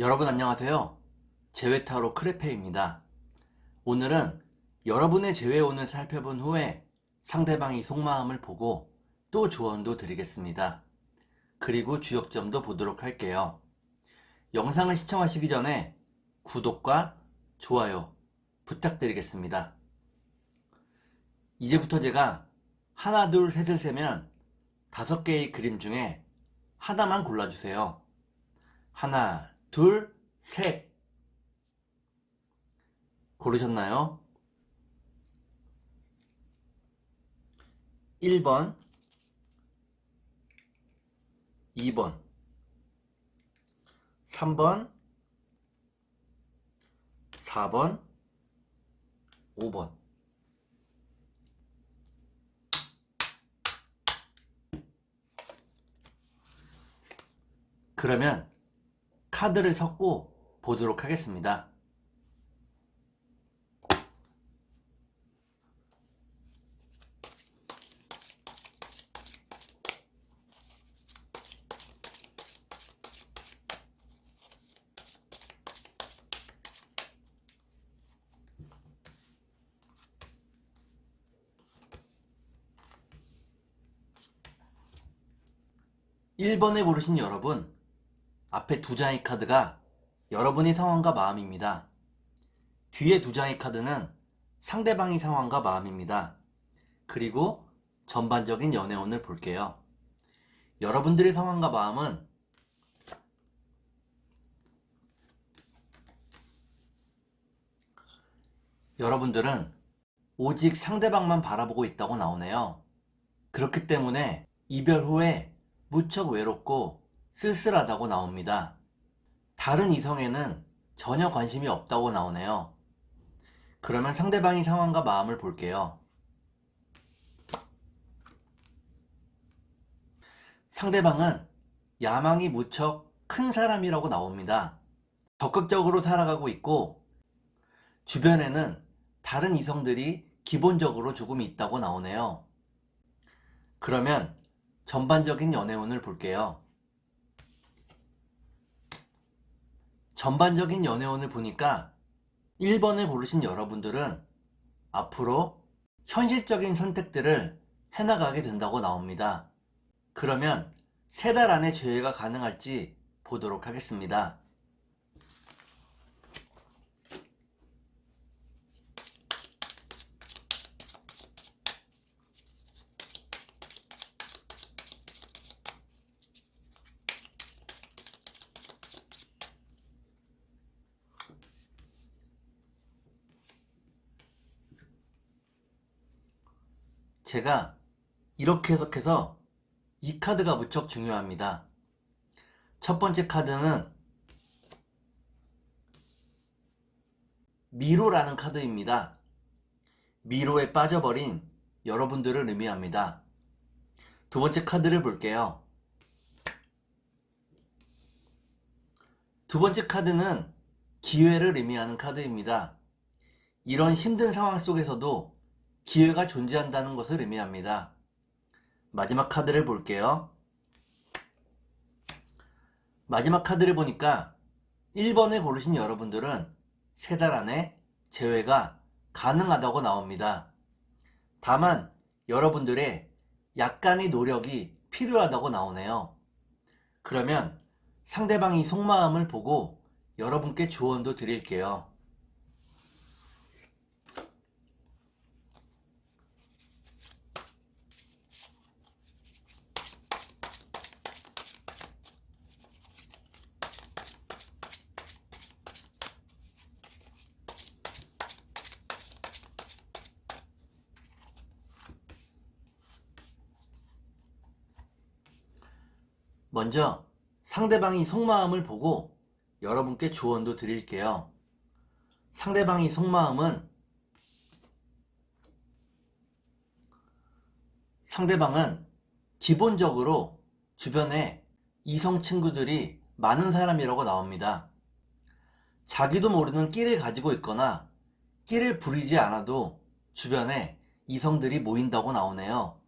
여러분 안녕하세요. 재회타로 크레페입니다. 오늘은 여러분의 재회운을 살펴본 후에 상대방의 속마음을 보고 또 조언도 드리겠습니다. 그리고 주역점도 보도록 할게요. 영상을 시청하시기 전에 구독과 좋아요 부탁드리겠습니다. 이제부터 제가 하나 둘 셋을 세면 5개의 그림 중에 하나만 골라주세요. 하나 둘 셋. 고르셨나요? 1번 2번 3번 4번 5번. 그러면 카드를 섞고 보도록 하겠습니다. (1번에) 고르신 여러분, 앞에 2장의 카드가 여러분의 상황과 마음입니다. 뒤에 2장의 카드는 상대방의 상황과 마음입니다. 그리고 전반적인 연애운을 볼게요. 여러분들의 상황과 마음은 여러분들은 오직 상대방만 바라보고 있다고 나오네요. 그렇기 때문에 이별 후에 무척 외롭고 쓸쓸하다고 나옵니다. 다른 이성에는 전혀 관심이 없다고 나오네요. 그러면 상대방의 상황과 마음을 볼게요. 상대방은 야망이 무척 큰 사람이라고 나옵니다. 적극적으로 살아가고 있고 주변에는 다른 이성들이 기본적으로 조금 있다고 나오네요. 그러면 전반적인 연애운을 볼게요. 전반적인 연애운을 보니까 1번을 고르신 여러분들은 앞으로 현실적인 선택들을 해나가게 된다고 나옵니다. 그러면 3달 안에 재회가 가능할지 보도록 하겠습니다. 제가 이렇게 해석해서 이 카드가 무척 중요합니다. 첫 번째 카드는 미로라는 카드입니다. 미로에 빠져버린 여러분들을 의미합니다. 두 번째 카드를 볼게요. 두 번째 카드는 기회를 의미하는 카드입니다. 이런 힘든 상황 속에서도 기회가 존재한다는 것을 의미합니다. 마지막 카드를 볼게요. 마지막 카드를 보니까 1번에 고르신 여러분들은 3달 안에 재회가 가능하다고 나옵니다. 다만 여러분들의 약간의 노력이 필요하다고 나오네요. 그러면 상대방의 속마음을 보고 여러분께 조언도 드릴게요. 먼저 상대방의 속마음을 보고 여러분께 조언도 드릴게요. 상대방의 속마음은 상대방은 기본적으로 주변에 이성 친구들이 많은 사람이라고 나옵니다. 자기도 모르는 끼를 가지고 있거나 끼를 부리지 않아도 주변에 이성들이 모인다고 나오네요.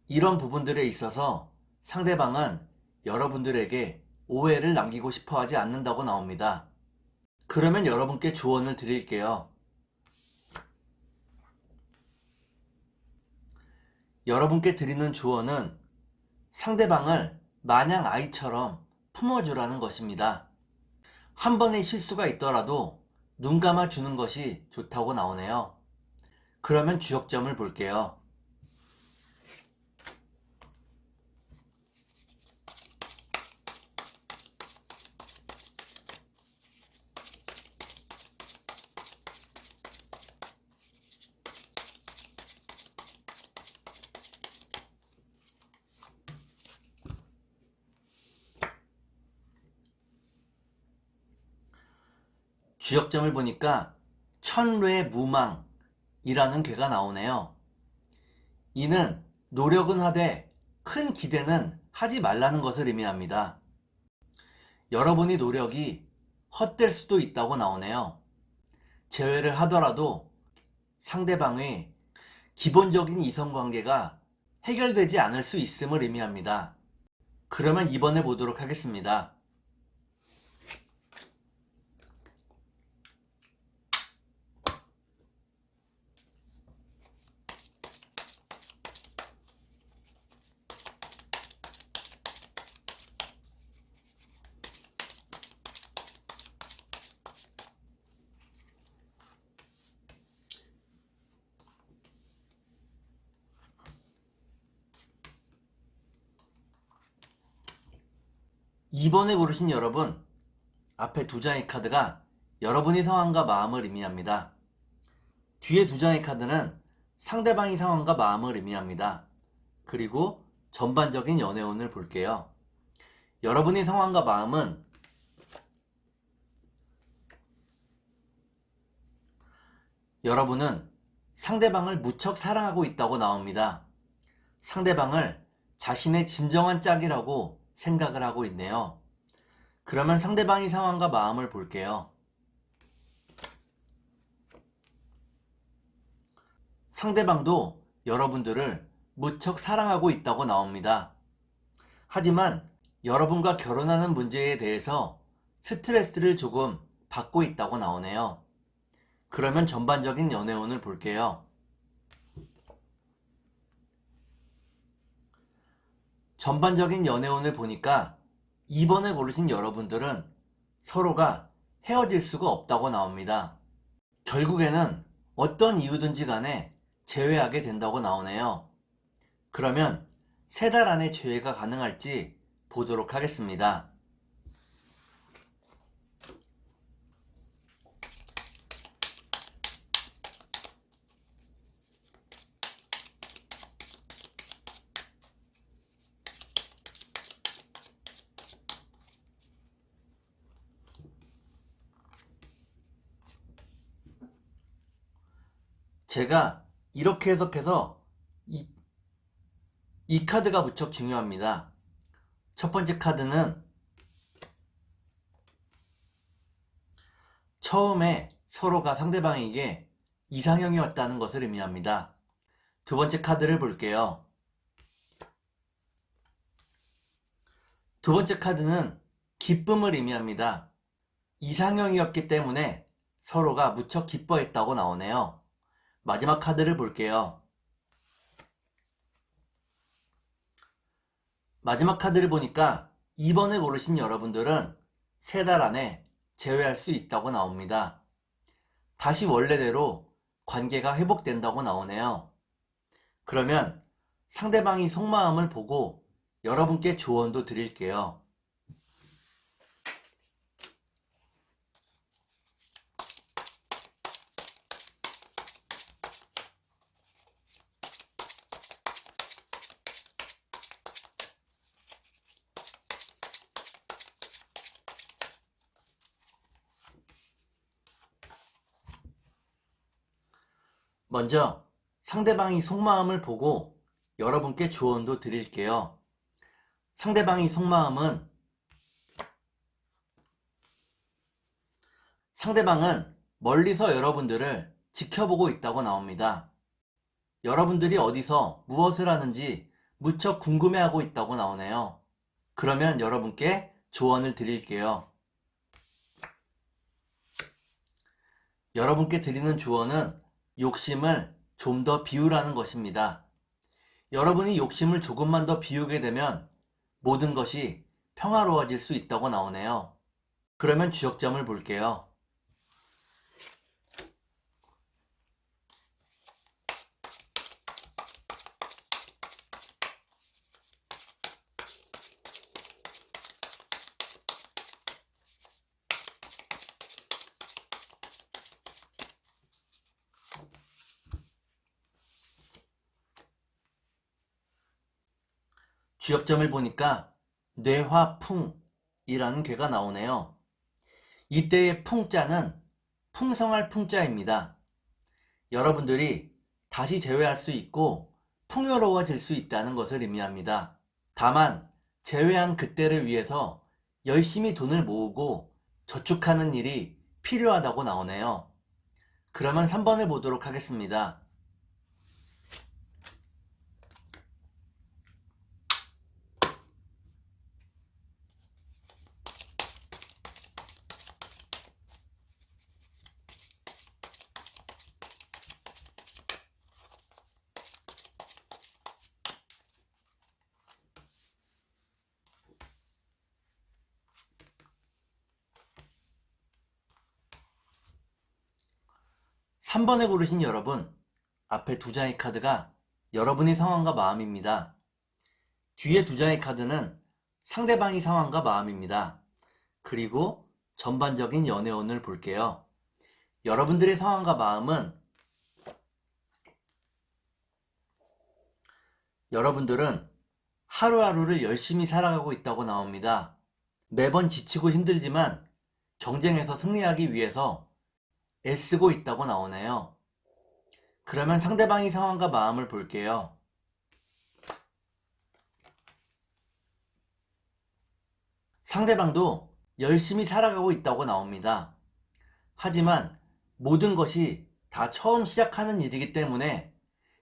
이런 부분들에 있어서 상대방은 여러분들에게 오해를 남기고 싶어 하지 않는다고 나옵니다. 그러면 여러분께 조언을 드릴게요. 여러분께 드리는 조언은 상대방을 마냥 아이처럼 품어주라는 것입니다. 한 번의 실수가 있더라도 눈 감아 주는 것이 좋다고 나오네요. 그러면 주역점을 볼게요. 주역점을 보니까 천뢰무망이라는 괴가 나오네요. 이는 노력은 하되 큰 기대는 하지 말라는 것을 의미합니다. 여러분이 노력이 헛될 수도 있다고 나오네요. 재회를 하더라도 상대방의 기본적인 이성관계가 해결되지 않을 수 있음을 의미합니다. 그러면 이번에 보도록 하겠습니다. 이번에 고르신 여러분, 앞에 두 장의 카드가 여러분의 상황과 마음을 의미합니다. 뒤에 두 장의 카드는 상대방의 상황과 마음을 의미합니다. 그리고 전반적인 연애운을 볼게요. 여러분의 상황과 마음은 여러분은 상대방을 무척 사랑하고 있다고 나옵니다. 상대방을 자신의 진정한 짝이라고 생각을 하고 있네요. 그러면 상대방의 상황과 마음을 볼게요. 상대방도 여러분들을 무척 사랑하고 있다고 나옵니다. 하지만 여러분과 결혼하는 문제에 대해서 스트레스를 조금 받고 있다고 나오네요. 그러면 전반적인 연애운을 볼게요. 전반적인 연애운을 보니까 이번에 고르신 여러분들은 서로가 헤어질 수가 없다고 나옵니다. 결국에는 어떤 이유든지 간에 재회하게 된다고 나오네요. 그러면 3달 안에 재회가 가능할지 보도록 하겠습니다. 제가 이렇게 해석해서 이 카드가 무척 중요합니다. 첫 번째 카드는 처음에 서로가 상대방에게 이상형이었다는 것을 의미합니다. 두 번째 카드를 볼게요. 두 번째 카드는 기쁨을 의미합니다. 이상형이었기 때문에 서로가 무척 기뻐했다고 나오네요. 마지막 카드를 볼게요. 마지막 카드를 보니까 이번에 고르신 여러분들은 3달 안에 재회할 수 있다고 나옵니다. 다시 원래대로 관계가 회복된다고 나오네요. 그러면 상대방이 속마음을 보고 여러분께 조언도 드릴게요. 먼저 상대방이 속마음을 보고 여러분께 조언도 드릴게요. 상대방의 속마음은 상대방은 멀리서 여러분들을 지켜보고 있다고 나옵니다. 여러분들이 어디서 무엇을 하는지 무척 궁금해하고 있다고 나오네요. 그러면 여러분께 조언을 드릴게요. 여러분께 드리는 조언은 욕심을 좀 더 비우라는 것입니다. 여러분이 욕심을 조금만 더 비우게 되면 모든 것이 평화로워질 수 있다고 나오네요. 그러면 주역점을 볼게요. 주역점을 보니까 뇌화풍이라는 괴가 나오네요. 이때의 풍자는 풍성할 풍자입니다. 여러분들이 다시 재회할 수 있고 풍요로워질 수 있다는 것을 의미합니다. 다만 재회한 그때를 위해서 열심히 돈을 모으고 저축하는 일이 필요하다고 나오네요. 그러면 3번을 보도록 하겠습니다. 3번에 고르신 여러분, 앞에 두 장의 카드가 여러분의 상황과 마음입니다. 뒤에 두 장의 카드는 상대방의 상황과 마음입니다. 그리고 전반적인 연애운을 볼게요. 여러분들의 상황과 마음은 여러분들은 하루하루를 열심히 살아가고 있다고 나옵니다. 매번 지치고 힘들지만 경쟁에서 승리하기 위해서 애쓰고 있다고 나오네요. 그러면 상대방의 상황과 마음을 볼게요. 상대방도 열심히 살아가고 있다고 나옵니다. 하지만 모든 것이 다 처음 시작하는 일이기 때문에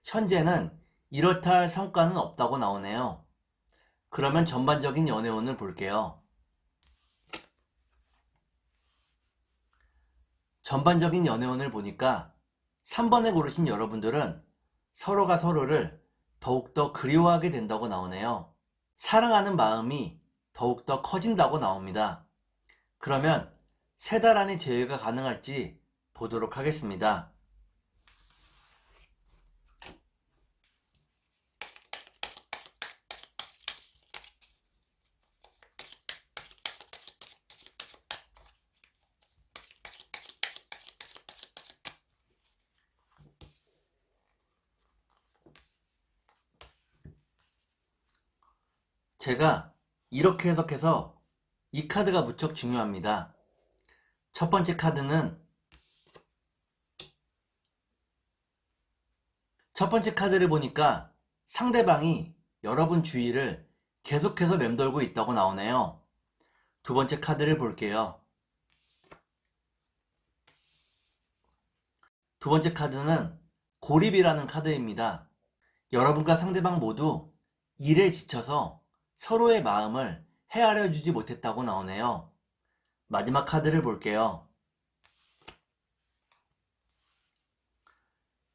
현재는 이렇다 할 성과는 없다고 나오네요. 그러면 전반적인 연애운을 볼게요. 전반적인 연애운을 보니까 3번에 고르신 여러분들은 서로가 서로를 더욱더 그리워하게 된다고 나오네요. 사랑하는 마음이 더욱더 커진다고 나옵니다. 그러면 3달 안에 재회가 가능할지 보도록 하겠습니다. 제가 이렇게 해석해서 이 카드가 무척 중요합니다. 첫 번째 카드를 보니까 상대방이 여러분 주위를 계속해서 맴돌고 있다고 나오네요. 두 번째 카드를 볼게요. 두 번째 카드는 고립이라는 카드입니다. 여러분과 상대방 모두 일에 지쳐서 서로의 마음을 헤아려 주지 못했다고 나오네요. 마지막 카드를 볼게요.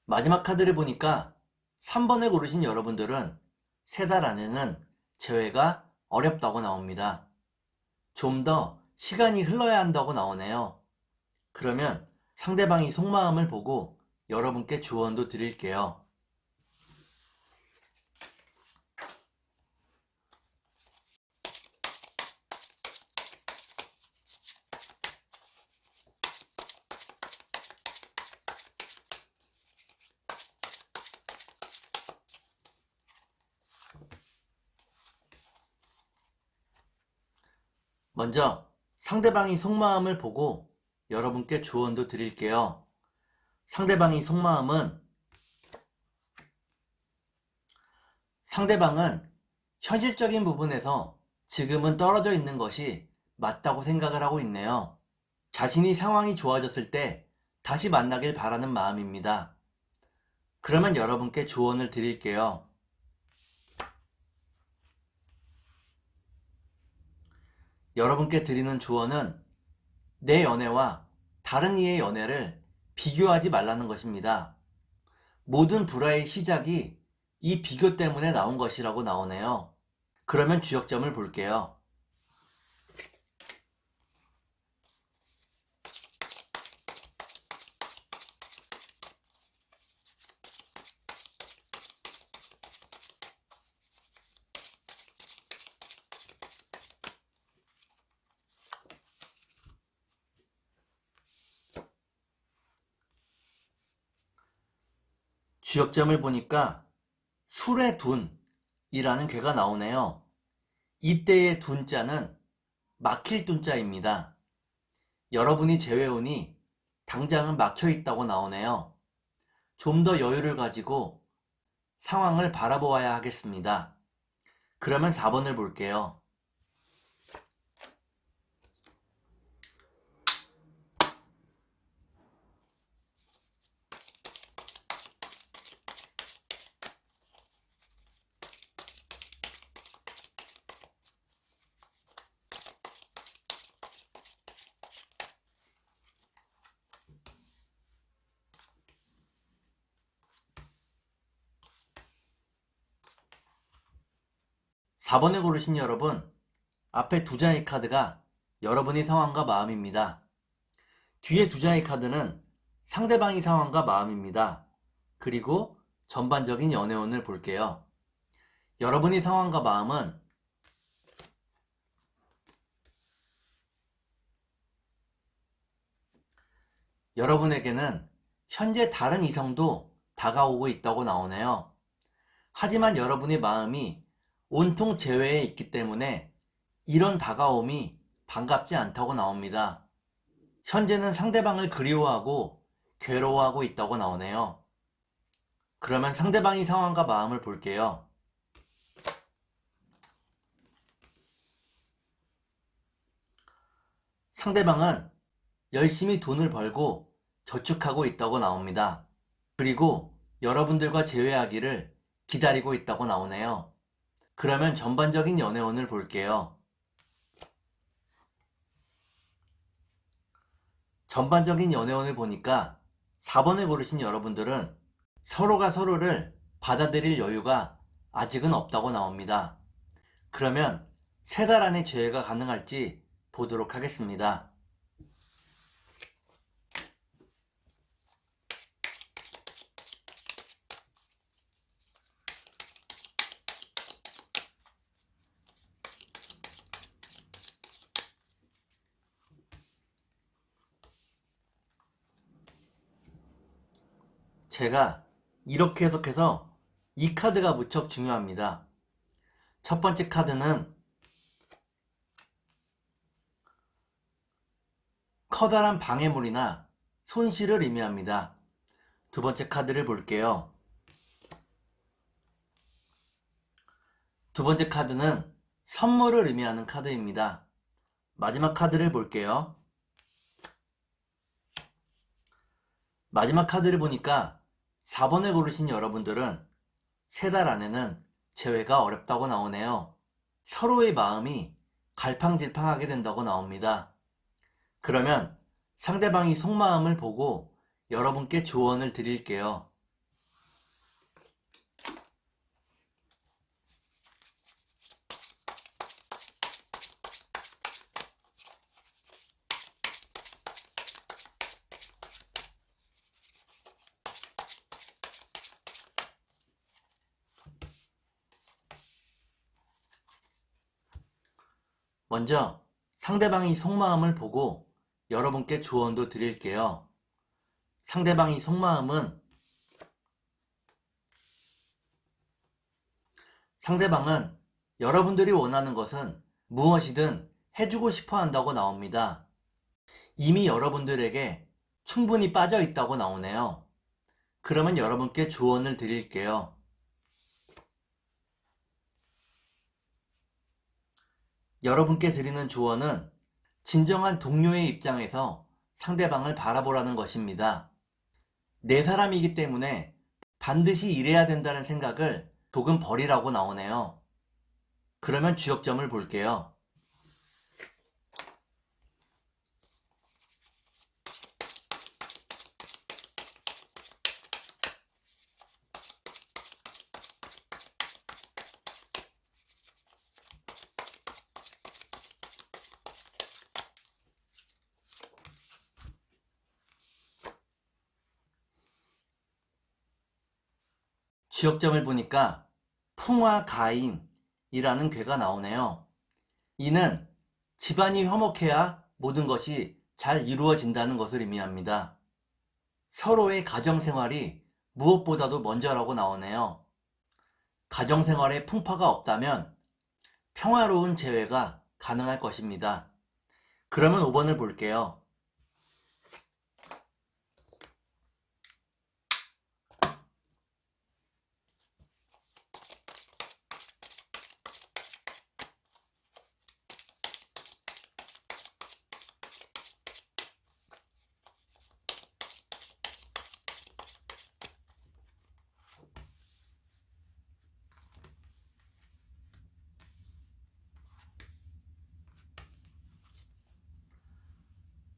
마지막 카드를 보니까 3번을 고르신 여러분들은 3달 안에는 재회가 어렵다고 나옵니다. 좀 더 시간이 흘러야 한다고 나오네요. 그러면 상대방이 속마음을 보고 여러분께 조언도 드릴게요. 먼저 상대방이 속마음을 보고 여러분께 조언도 드릴게요. 상대방의 속마음은 상대방은 현실적인 부분에서 지금은 떨어져 있는 것이 맞다고 생각을 하고 있네요. 자신이 상황이 좋아졌을 때 다시 만나길 바라는 마음입니다. 그러면 여러분께 조언을 드릴게요. 여러분께 드리는 조언은 내 연애와 다른 이의 연애를 비교하지 말라는 것입니다. 모든 불화의 시작이 이 비교 때문에 나온 것이라고 나오네요. 그러면 주역점을 볼게요. 주역점을 보니까 술의 둔이라는 괴가 나오네요. 이때의 둔자는 막힐 둔자입니다. 여러분이 재회운이 당장은 막혀 있다고 나오네요. 좀 더 여유를 가지고 상황을 바라보아야 하겠습니다. 그러면 4번을 볼게요. 4번을 고르신 여러분, 앞에 두 장의 카드가 여러분의 상황과 마음입니다. 뒤에 두 장의 카드는 상대방의 상황과 마음입니다. 그리고 전반적인 연애운을 볼게요. 여러분의 상황과 마음은 여러분에게는 현재 다른 이성도 다가오고 있다고 나오네요. 하지만 여러분의 마음이 온통 재회에 있기 때문에 이런 다가옴이 반갑지 않다고 나옵니다. 현재는 상대방을 그리워하고 괴로워하고 있다고 나오네요. 그러면 상대방의 상황과 마음을 볼게요. 상대방은 열심히 돈을 벌고 저축하고 있다고 나옵니다. 그리고 여러분들과 재회하기를 기다리고 있다고 나오네요. 그러면 전반적인 연애운을 볼게요. 전반적인 연애운을 보니까 4번을 고르신 여러분들은 서로가 서로를 받아들일 여유가 아직은 없다고 나옵니다. 그러면 3달 안에 재회가 가능할지 보도록 하겠습니다. 제가 이렇게 해석해서 이 카드가 무척 중요합니다. 첫 번째 카드는 커다란 방해물이나 손실을 의미합니다. 두 번째 카드를 볼게요. 두 번째 카드는 선물을 의미하는 카드입니다. 마지막 카드를 볼게요. 마지막 카드를 보니까 4번을 고르신 여러분들은 3달 안에는 재회가 어렵다고 나오네요. 서로의 마음이 갈팡질팡하게 된다고 나옵니다. 그러면 상대방이 속마음을 보고 여러분께 조언을 드릴게요. 먼저 상대방이 속마음을 보고 여러분께 조언도 드릴게요. 상대방이 속마음은 상대방은 여러분들이 원하는 것은 무엇이든 해주고 싶어 한다고 나옵니다. 이미 여러분들에게 충분히 빠져 있다고 나오네요. 그러면 여러분께 조언을 드릴게요. 여러분께 드리는 조언은 진정한 동료의 입장에서 상대방을 바라보라는 것입니다. 내 사람이기 때문에 반드시 이래야 된다는 생각을 조금 버리라고 나오네요. 그러면 주역점을 볼게요. 지역점을 보니까 풍화가인이라는 괴가 나오네요. 이는 집안이 화목해야 모든 것이 잘 이루어진다는 것을 의미합니다. 서로의 가정생활이 무엇보다도 먼저라고 나오네요. 가정생활에 풍파가 없다면 평화로운 재회가 가능할 것입니다. 그러면 5번을 볼게요.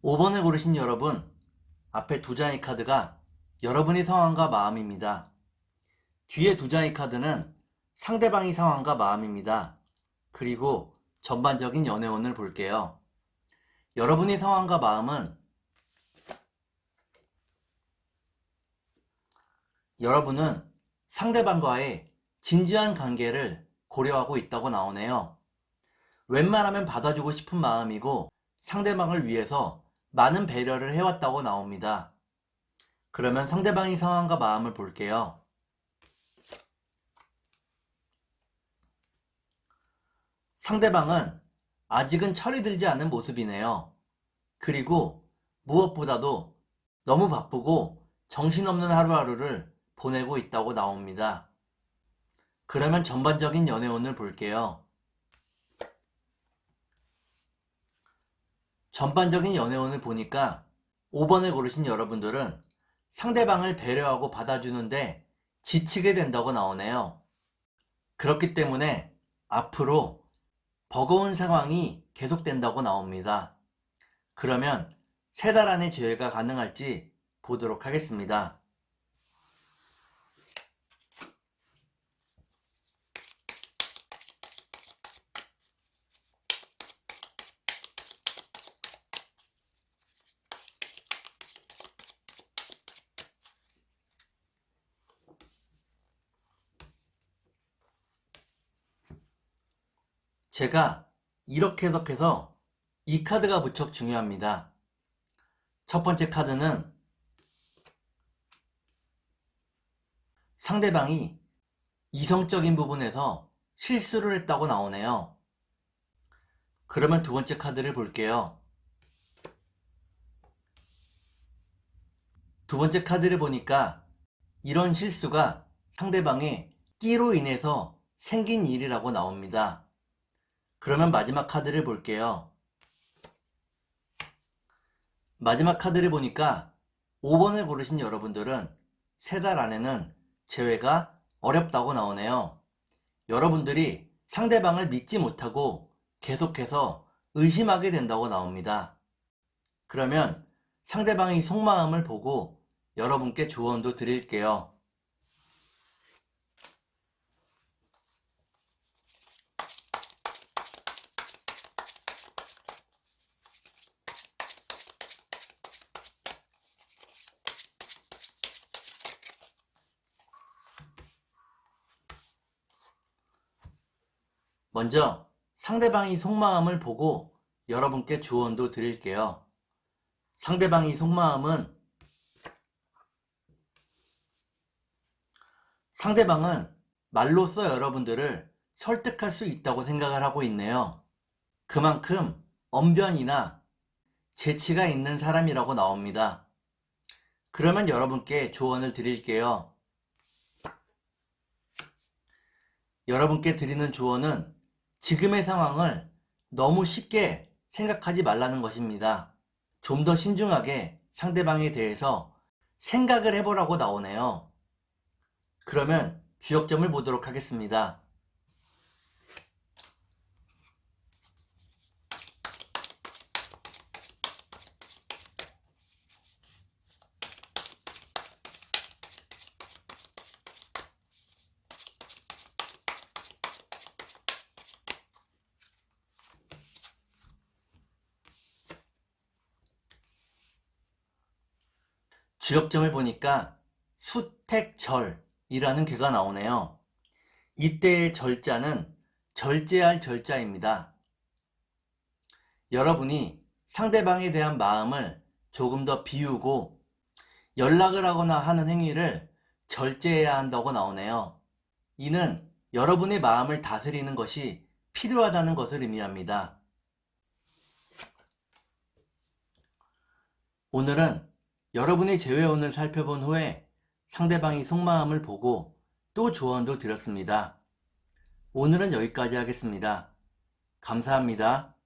5번을 고르신 여러분, 앞에 두 장의 카드가 여러분의 상황과 마음입니다. 뒤에 두 장의 카드는 상대방의 상황과 마음입니다. 그리고 전반적인 연애운을 볼게요. 여러분의 상황과 마음은 여러분은 상대방과의 진지한 관계를 고려하고 있다고 나오네요. 웬만하면 받아주고 싶은 마음이고 상대방을 위해서 많은 배려를 해왔다고 나옵니다. 그러면 상대방의 상황과 마음을 볼게요. 상대방은 아직은 철이 들지 않은 모습이네요. 그리고 무엇보다도 너무 바쁘고 정신없는 하루하루를 보내고 있다고 나옵니다. 그러면 전반적인 연애운을 볼게요. 전반적인 연애운을 보니까 5번을 고르신 여러분들은 상대방을 배려하고 받아주는데 지치게 된다고 나오네요. 그렇기 때문에 앞으로 버거운 상황이 계속된다고 나옵니다. 그러면 3달 안에 재회가 가능할지 보도록 하겠습니다. 제가 이렇게 해석해서 이 카드가 무척 중요합니다. 첫 번째 카드는 상대방이 이성적인 부분에서 실수를 했다고 나오네요. 그러면 두 번째 카드를 볼게요. 두 번째 카드를 보니까 이런 실수가 상대방의 끼로 인해서 생긴 일이라고 나옵니다. 그러면 마지막 카드를 볼게요. 마지막 카드를 보니까 5번을 고르신 여러분들은 3달 안에는 재회가 어렵다고 나오네요. 여러분들이 상대방을 믿지 못하고 계속해서 의심하게 된다고 나옵니다. 그러면 상대방의 속마음을 보고 여러분께 조언도 드릴게요. 먼저 상대방의 속마음을 보고 여러분께 조언도 드릴게요. 상대방의 속마음은 상대방은 말로써 여러분들을 설득할 수 있다고 생각을 하고 있네요. 그만큼 언변이나 재치가 있는 사람이라고 나옵니다. 그러면 여러분께 조언을 드릴게요. 여러분께 드리는 조언은 지금의 상황을 너무 쉽게 생각하지 말라는 것입니다. 좀 더 신중하게 상대방에 대해서 생각을 해보라고 나오네요. 그러면 주역점을 보도록 하겠습니다. 주역점을 보니까 수택절 이라는 괴가 나오네요. 이때의 절자는 절제할 절자입니다. 여러분이 상대방에 대한 마음을 조금 더 비우고 연락을 하거나 하는 행위를 절제해야 한다고 나오네요. 이는 여러분의 마음을 다스리는 것이 필요하다는 것을 의미합니다. 오늘은 여러분의 재회원을 살펴본 후에 상대방의 속마음을 보고 또 조언도 드렸습니다. 오늘은 여기까지 하겠습니다. 감사합니다.